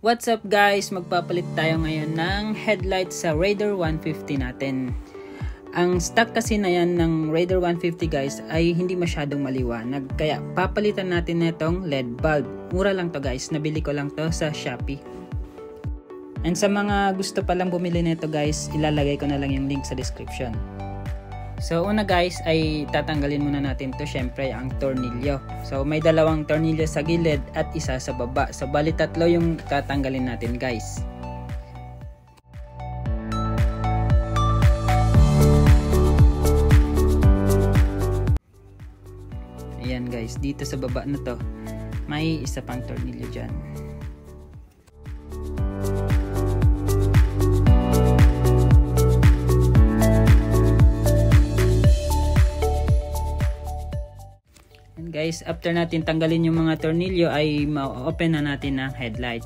What's up guys? Magpapalit tayo ngayon ng headlight sa Raider 150 natin. Ang stock kasi na yan ng Raider 150 guys ay hindi masyadong maliwanag. Kaya papalitan natin netong LED bulb. Mura lang to guys. Nabili ko lang to sa Shopee. And sa mga gusto palang bumili nito guys, ilalagay ko na lang yung link sa description. So una guys ay tatanggalin muna natin to, syempre ang tornilyo. So may dalawang tornilyo sa gilid at isa sa baba. So bali tatlo yung tatanggalin natin guys. Ayan guys, dito sa baba na to may isa pang tornilyo dyan. Guys, after natin tanggalin yung mga tornilyo ay ma-open na natin ang headlight.